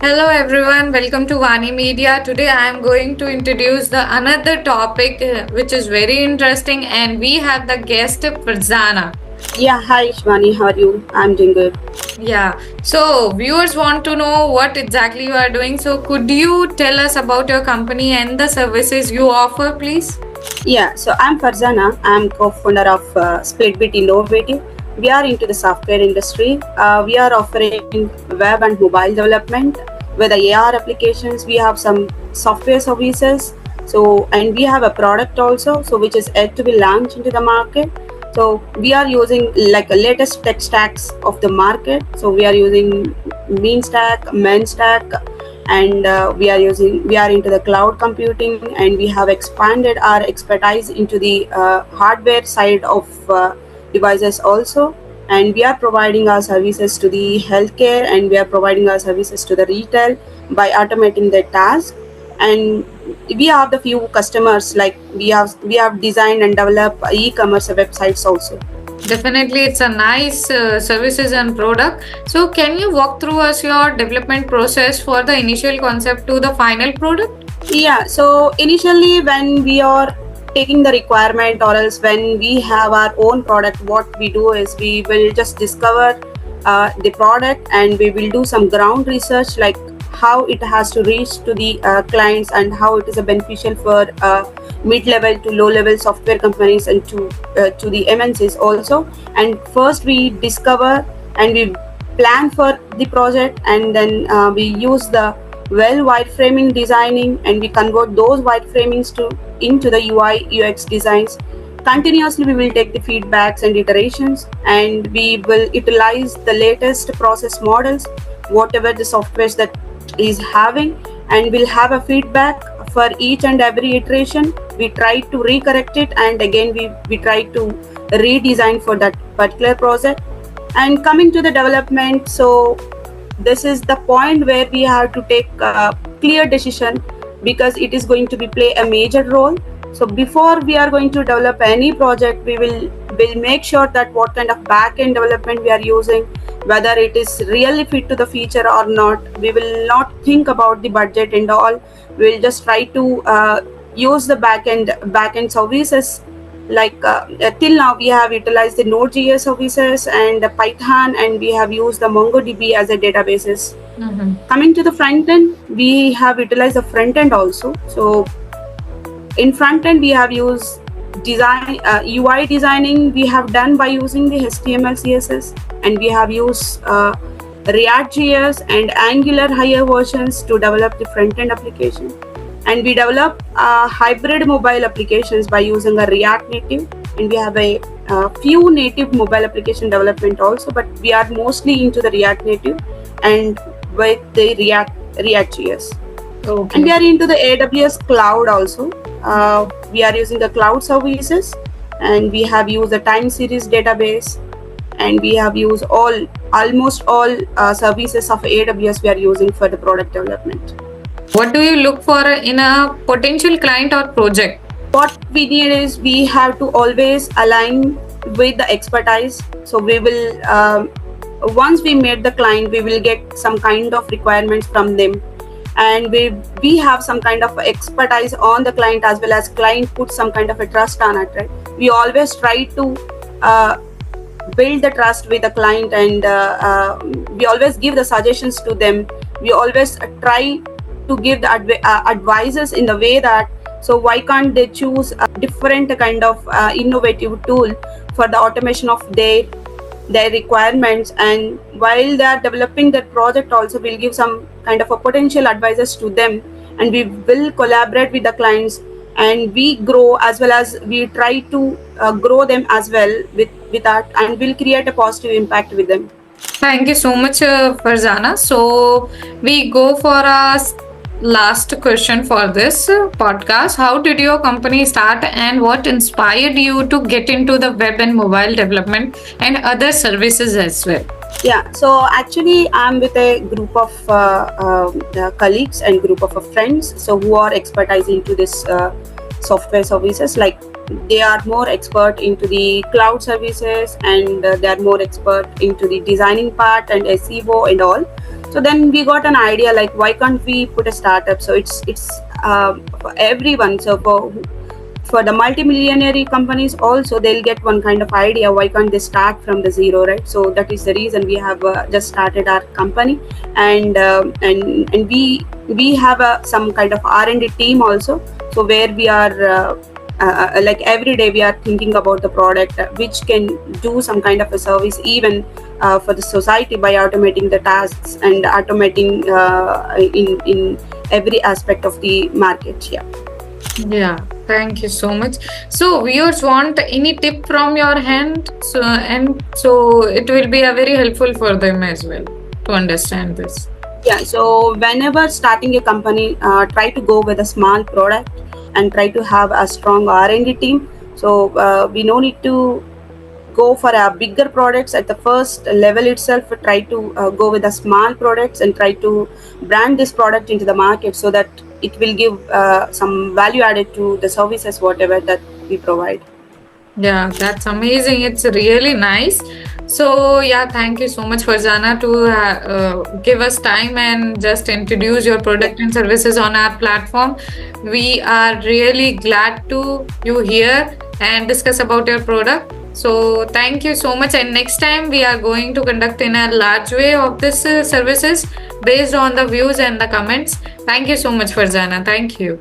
Hello everyone, welcome to Vani Media. Today I am going to introduce the another topic which is very interesting, and we have the guest Farzana. Yeah, hi Shvani, how are you? I'm doing good. Yeah, so viewers want to know what exactly you are doing. So could you tell us about your company and the services you offer, please? Yeah, so I'm Farzana. I'm co-founder of Splitbit Innovative. We are into the software industry. We are offering web and mobile development with the AR applications. We have some software services. So and we have a product also, so which is yet to be launched into the market. So we are using like a latest tech stacks of the market. So we are using Mean Stack, Men Stack, and we are into the cloud computing, and we have expanded our expertise into the hardware side of devices also. And we are providing our services to the healthcare, and we are providing our services to the retail by automating their task. And we have the few customers, like we have designed and developed e-commerce websites also. Definitely, it's a nice services and product. So can you walk through us your development process for the initial concept to the final product? Yeah, so initially when we are taking the requirement, or else when we have our own product, what we do is we will just discover the product, and we will do some ground research, like how it has to reach to the clients, and how it is a beneficial for mid-level to low-level software companies, and to the MNCs also. And first we discover and we plan for the project, and then we use the well wireframing designing, and we convert those wireframings to into the UI UX designs. Continuously we will take the feedbacks and iterations, and we will utilize the latest process models, whatever the softwares that is having, and we'll have a feedback for each and every iteration. We try to recorrect it, and again we try to redesign for that particular project. And coming to the development, so this is the point where we have to take a clear decision, because it is going to be play a major role. So before we are going to develop any project, we will make sure that what kind of back end development we are using, whether it is really fit to the feature or not. We will not think about the budget and all. We'll just try to use the back end services, like till now we have utilized the Node.js services and the Python, and we have used the MongoDB as a databases. Coming to the front end, we have utilized the front end also. So in front end we have used design UI designing, we have done by using the HTML CSS, and we have used React.js and Angular higher versions to develop the front end application. And we develop hybrid mobile applications by using a React Native, and we have a few native mobile application development also, but we are mostly into the React Native and with the React.js. Okay. And we are into the AWS cloud also. We are using the cloud services, and we have used the time series database, and we have used almost all services of AWS we are using for the product development. What do you look for in a potential client or project? What we need is we have to always align with the expertise. So we will once we meet the client, we will get some kind of requirements from them, and we have some kind of expertise on the client, as well as client put some kind of a trust on it, right? We always try to build the trust with the client, and we always give the suggestions to them. We always try to give the advices in the way that, so why can't they choose a different kind of innovative tool for the automation of their requirements. And while they are developing that project also, we'll give some kind of a potential advices to them, and we will collaborate with the clients, and we grow as well as we try to grow them as well with that, and we'll create a positive impact with them. Thank you so much, Farzana. So we go for a last question for this podcast. How did your company start, and what inspired you to get into the web and mobile development and other services as well? Yeah, so actually I'm with a group of colleagues and group of friends, so who are expertise into this software services. Like, they are more expert into the cloud services, and they are more expert into the designing part and SEO and all. So then we got an idea like, why can't we put a startup? So it's for everyone. So for the multimillionaire companies also, they'll get one kind of idea, why can't they start from the zero, right? So that is the reason we have just started our company. And we have some kind of R&D team also, so where we are like every day we are thinking about the product which can do some kind of a service even for the society by automating the tasks and automating in every aspect of the market. Yeah, thank you so much. So viewers want any tip from your hand, so it will be a very helpful for them as well to understand this. So whenever starting a company, try to go with a small product and try to have a strong R&D team. So we no need to go for a bigger products at the first level itself. Try to go with the small products and try to brand this product into the market so that it will give some value added to the services whatever that we provide. Yeah, that's amazing. It's really nice. So, yeah, thank you so much, Farzana, to give us time and just introduce your product and services on our platform. We are really glad to you here and discuss about your product. So, thank you so much. And next time, we are going to conduct in a large way of this services based on the views and the comments. Thank you so much, Farzana. Thank you.